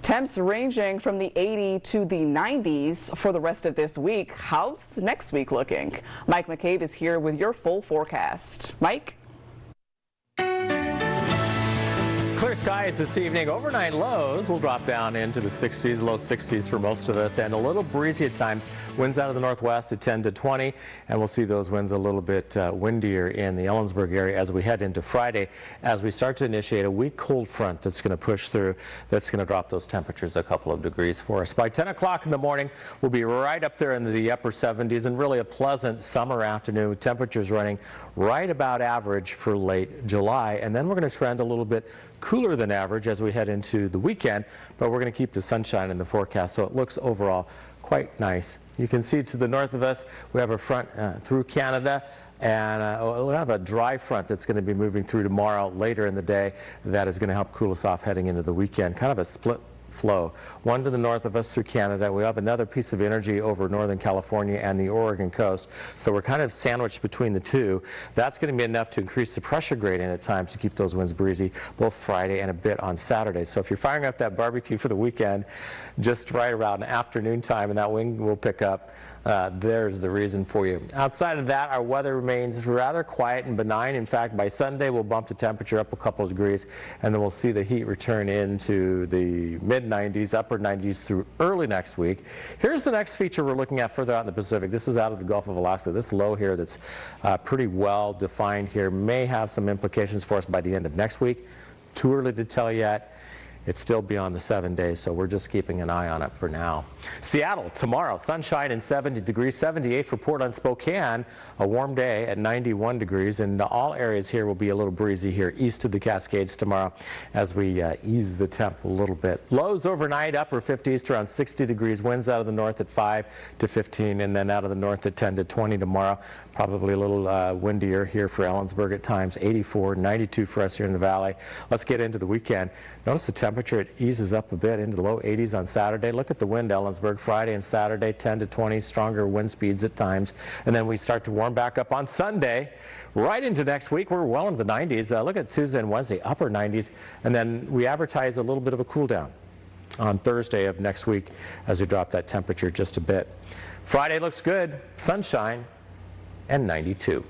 Temps ranging from the 80 to the 90s for the rest of this week. How's the next week looking? Mike McCabe is here with your full forecast. Mike? Clear skies this evening. Overnight lows will drop down into the 60s, low 60s for most of us, and a little breezy at times. Winds out of the northwest at 10 to 20, and we'll see those winds a little bit windier in the Ellensburg area as we head into Friday, as we start to initiate a weak cold front that's going to push through, that's going to drop those temperatures a couple of degrees for us. By 10 o'clock in the morning, we'll be right up there in the upper 70s, and really a pleasant summer afternoon. Temperatures running right about average for late July, and then we're going to trend a little bit cooler than average as we head into the weekend, but we're going to keep the sunshine in the forecast, so it looks overall quite nice. You can see to the north of us we have a front through Canada, and we'll have a dry front that's going to be moving through tomorrow later in the day. That is going to help cool us off heading into the weekend. Kind of a split flow. One to the north of us through Canada. We have another piece of energy over northern California and the Oregon coast. So we're kind of sandwiched between the two. That's going to be enough to increase the pressure gradient at times to keep those winds breezy both Friday and a bit on Saturday. So if you're firing up that barbecue for the weekend, just right around afternoon time, and that wind will pick up, there's the reason for you. Outside of that, our weather remains rather quiet and benign. In fact, by Sunday, we'll bump the temperature up a couple of degrees, and then we'll see the heat return into the mid-90s, upper 90s through early next week. Here's the next feature we're looking at further out in the Pacific. This is out of the Gulf of Alaska. This low here that's pretty well defined here may have some implications for us by the end of next week. Too early to tell yet. It's still beyond the 7 days, so we're just keeping an eye on it for now. Seattle, tomorrow, sunshine and 70 degrees, 78 for Portland, Spokane, a warm day at 91 degrees, and all areas here will be a little breezy here east of the Cascades tomorrow as we ease the temp a little bit. Lows overnight, upper 50s to around 60 degrees, winds out of the north at 5 to 15, and then out of the north at 10 to 20 tomorrow. Probably a little windier here for Ellensburg at times, 84, 92 for us here in the valley. Let's get into the weekend. Notice the temperature, it eases up a bit into the low 80s on Saturday. Look at the wind, Ellensburg, Friday and Saturday, 10 to 20, stronger wind speeds at times. And then we start to warm back up on Sunday. Right into next week, we're well into the 90s. Look at Tuesday and Wednesday, upper 90s. And then we advertise a little bit of a cool down on Thursday of next week as we drop that temperature just a bit. Friday looks good, sunshine, and 92.